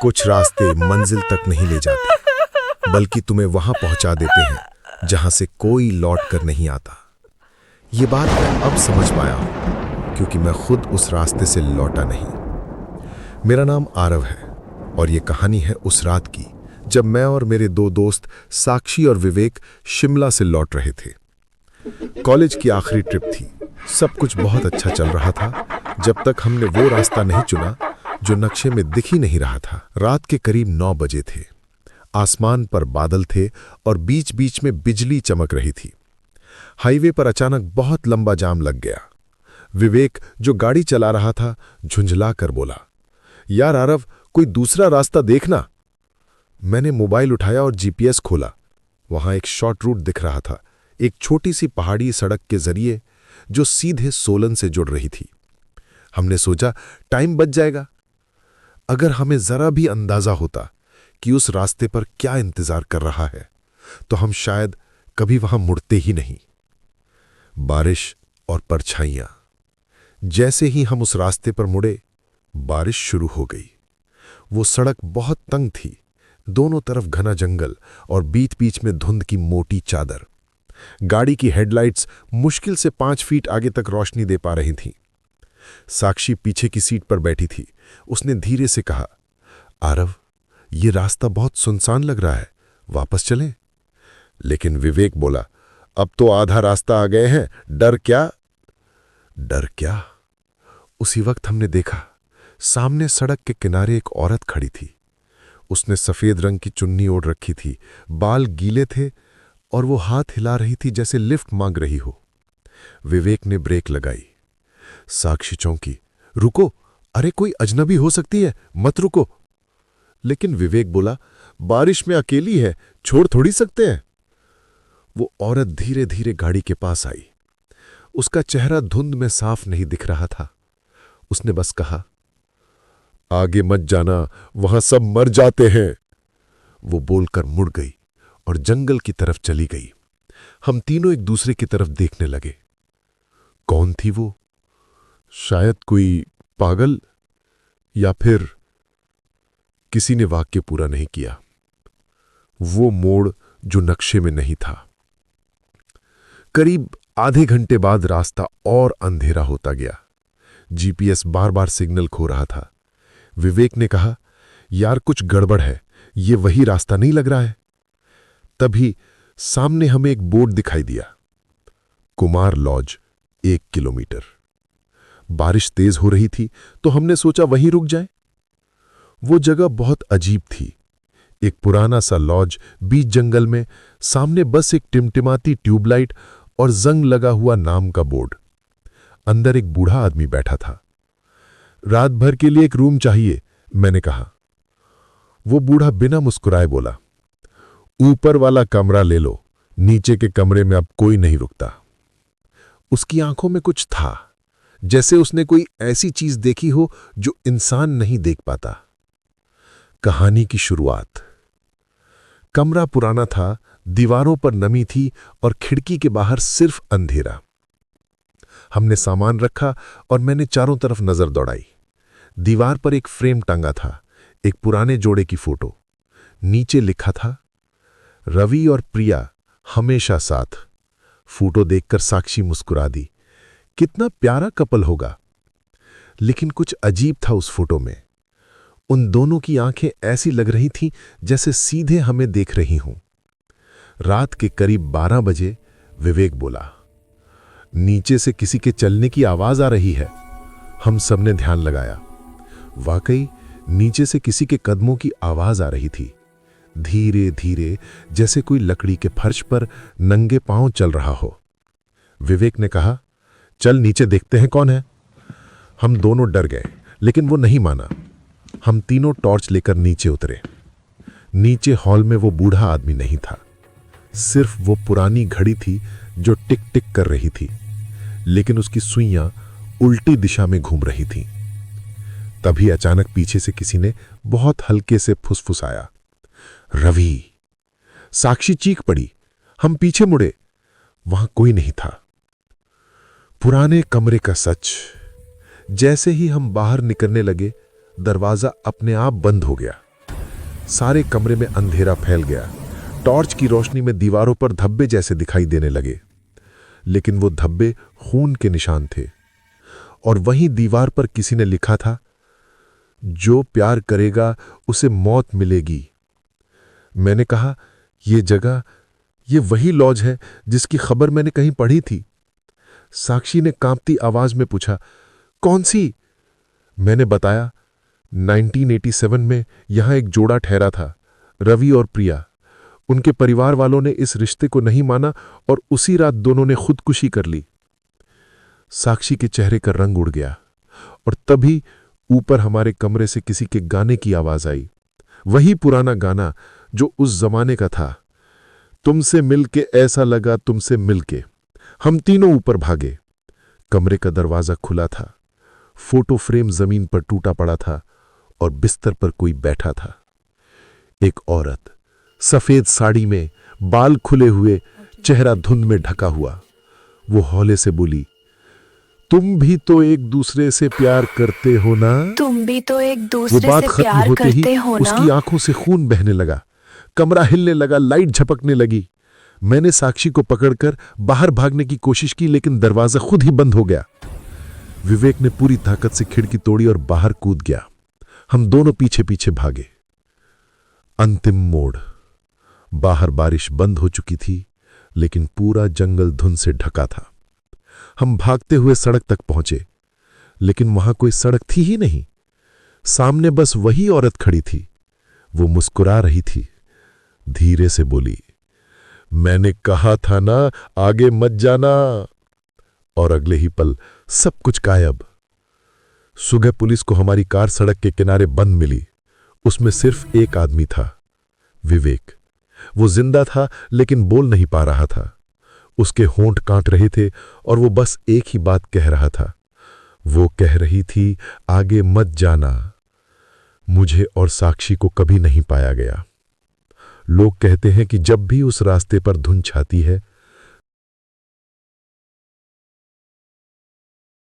कुछ रास्ते मंजिल तक नहीं ले जाते, बल्कि तुम्हें वहां पहुंचा देते हैं जहां से कोई लौट कर नहीं आता। ये बात मैं अब समझ पाया हूं, क्योंकि मैं खुद उस रास्ते से लौटा नहीं। मेरा नाम आरव है और ये कहानी है उस रात की जब मैं और मेरे दो दोस्त साक्षी और विवेक शिमला से लौट रहे थे। कॉलेज की आखिरी ट्रिप थी। सब कुछ बहुत अच्छा चल रहा था जब तक हमने वो रास्ता नहीं चुना जो नक्शे में दिख ही नहीं रहा था। रात के करीब 9 बजे थे। आसमान पर बादल थे और बीच बीच में बिजली चमक रही थी। हाईवे पर अचानक बहुत लंबा जाम लग गया। विवेक, जो गाड़ी चला रहा था, झुंझला कर बोला, यार आरव, कोई दूसरा रास्ता देखना। मैंने मोबाइल उठाया और जीपीएस खोला। वहां एक शॉर्ट रूट दिख रहा था, एक छोटी सी पहाड़ी सड़क के जरिए जो सीधे सोलन से जुड़ रही थी। हमने सोचा टाइम बच जाएगा। अगर हमें जरा भी अंदाजा होता कि उस रास्ते पर क्या इंतजार कर रहा है, तो हम शायद कभी वहां मुड़ते ही नहीं। बारिश और परछाइयां। जैसे ही हम उस रास्ते पर मुड़े, बारिश शुरू हो गई। वो सड़क बहुत तंग थी, दोनों तरफ घना जंगल और बीच बीच में धुंध की मोटी चादर। गाड़ी की हेडलाइट्स मुश्किल से 5 फीट आगे तक रोशनी दे पा रही थीं। साक्षी पीछे की सीट पर बैठी थी। उसने धीरे से कहा, आरव, ये रास्ता बहुत सुनसान लग रहा है, वापस चलें? लेकिन विवेक बोला, अब तो आधा रास्ता आ गए हैं, डर क्या? डर क्या? उसी वक्त हमने देखा, सामने सड़क के किनारे एक औरत खड़ी थी। उसने सफेद रंग की चुन्नी ओढ़ रखी थी, बाल गीले थे और वो हाथ हिला रही थी जैसे लिफ्ट मांग रही हो। विवेक ने ब्रेक लगाई। साक्षी चौंकी, रुको, अरे कोई अजनबी हो सकती है, मत रुको। लेकिन विवेक बोला, बारिश में अकेली है, छोड़ थोड़ी सकते हैं। वो औरत धीरे धीरे गाड़ी के पास आई। उसका चेहरा धुंध में साफ नहीं दिख रहा था। उसने बस कहा, आगे मत जाना, वहां सब मर जाते हैं। वो बोलकर मुड़ गई और जंगल की तरफ चली गई। हम तीनों एक दूसरे की तरफ देखने लगे। कौन थी वो? शायद कोई पागल, या फिर किसी ने वाक्य पूरा नहीं किया। वो मोड़ जो नक्शे में नहीं था। करीब आधे घंटे बाद रास्ता और अंधेरा होता गया। जीपीएस बार बार सिग्नल खो रहा था। विवेक ने कहा, यार कुछ गड़बड़ है, ये वही रास्ता नहीं लग रहा है। तभी सामने हमें एक बोर्ड दिखाई दिया, कुमार लॉज, 1 किलोमीटर। बारिश तेज हो रही थी तो हमने सोचा वहीं रुक जाए। वो जगह बहुत अजीब थी। एक पुराना सा लॉज बीच जंगल में, सामने बस एक टिमटिमाती ट्यूबलाइट और जंग लगा हुआ नाम का बोर्ड। अंदर एक बूढ़ा आदमी बैठा था। रात भर के लिए एक रूम चाहिए, मैंने कहा। वो बूढ़ा बिना मुस्कुराए बोला, ऊपर वाला कमरा ले लो, नीचे के कमरे में अब कोई नहीं रुकता। उसकी आंखों में कुछ था, जैसे उसने कोई ऐसी चीज देखी हो जो इंसान नहीं देख पाता। कहानी की शुरुआत। कमरा पुराना था, दीवारों पर नमी थी और खिड़की के बाहर सिर्फ अंधेरा। हमने सामान रखा और मैंने चारों तरफ नजर दौड़ाई। दीवार पर एक फ्रेम टंगा था, एक पुराने जोड़े की फोटो। नीचे लिखा था, रवि और प्रिया हमेशा साथ। फोटो देखकर साक्षी मुस्कुरा दी। कितना प्यारा कपल होगा। लेकिन कुछ अजीब था उस फोटो में। उन दोनों की आंखें ऐसी लग रही थीं जैसे सीधे हमें देख रही हों। रात के करीब 12 बजे विवेक बोला, नीचे से किसी के चलने की आवाज आ रही है। हम सबने ध्यान लगाया। वाकई नीचे से किसी के कदमों की आवाज आ रही थी, धीरे धीरे, जैसे कोई लकड़ी के फर्श पर नंगे पांव चल रहा हो। विवेक ने कहा, चल नीचे देखते हैं कौन है। हम दोनों डर गए, लेकिन वो नहीं माना। हम तीनों टॉर्च लेकर नीचे उतरे। नीचे हॉल में वो बूढ़ा आदमी नहीं था, सिर्फ वो पुरानी घड़ी थी जो टिक टिक कर रही थी, लेकिन उसकी सुइयां उल्टी दिशा में घूम रही थीं। तभी अचानक पीछे से किसी ने बहुत हल्के से फुसफुसाया, रवि। साक्षी चीख पड़ी। हम पीछे मुड़े, वहां कोई नहीं था। पुराने कमरे का सच। जैसे ही हम बाहर निकलने लगे, दरवाजा अपने आप बंद हो गया। सारे कमरे में अंधेरा फैल गया। टॉर्च की रोशनी में दीवारों पर धब्बे जैसे दिखाई देने लगे, लेकिन वो धब्बे खून के निशान थे। और वहीं दीवार पर किसी ने लिखा था, जो प्यार करेगा उसे मौत मिलेगी। मैंने कहा, ये जगह, ये वही लॉज है जिसकी खबर मैंने कहीं पढ़ी थी। साक्षी ने कांपती आवाज में पूछा, कौन सी? मैंने बताया, 1987 में यहां एक जोड़ा ठहरा था, रवि और प्रिया। उनके परिवार वालों ने इस रिश्ते को नहीं माना और उसी रात दोनों ने खुदकुशी कर ली। साक्षी के चेहरे का रंग उड़ गया और तभी ऊपर हमारे कमरे से किसी के गाने की आवाज आई, वही पुराना गाना जो उस जमाने का था। तुमसे मिलके ऐसा लगा, तुमसे मिलके। हम तीनों ऊपर भागे। कमरे का दरवाजा खुला था, फोटो फ्रेम जमीन पर टूटा पड़ा था और बिस्तर पर कोई बैठा था। एक औरत सफेद साड़ी में, बाल खुले हुए, चेहरा धुंध में ढका हुआ। वो हौले से बोली, तुम भी तो एक दूसरे से प्यार करते हो ना? तुम भी तो एक दूसरे वो बात से खत्म प्यार होते ही करते हो ना? उसकी आंखों से खून बहने लगा, कमरा हिलने लगा, लाइट झपकने लगी। मैंने साक्षी को पकड़कर बाहर भागने की कोशिश की, लेकिन दरवाजा खुद ही बंद हो गया। विवेक ने पूरी ताकत से खिड़की तोड़ी और बाहर कूद गया। हम दोनों पीछे पीछे भागे। अंतिम मोड़। बाहर बारिश बंद हो चुकी थी, लेकिन पूरा जंगल धुंध से ढका था। हम भागते हुए सड़क तक पहुंचे, लेकिन वहां कोई सड़क थी ही नहीं। सामने बस वही औरत खड़ी थी। वो मुस्कुरा रही थी, धीरे से बोली, मैंने कहा था ना, आगे मत जाना। और अगले ही पल सब कुछ गायब। सुबह पुलिस को हमारी कार सड़क के किनारे बंद मिली। उसमें सिर्फ एक आदमी था, विवेक। वो जिंदा था, लेकिन बोल नहीं पा रहा था। उसके होंठ कांट रहे थे और वो बस एक ही बात कह रहा था। वो कह रही थी, आगे मत जाना। मुझे और साक्षी को कभी नहीं पाया गया। लोग कहते हैं कि जब भी उस रास्ते पर धुंध छाती है,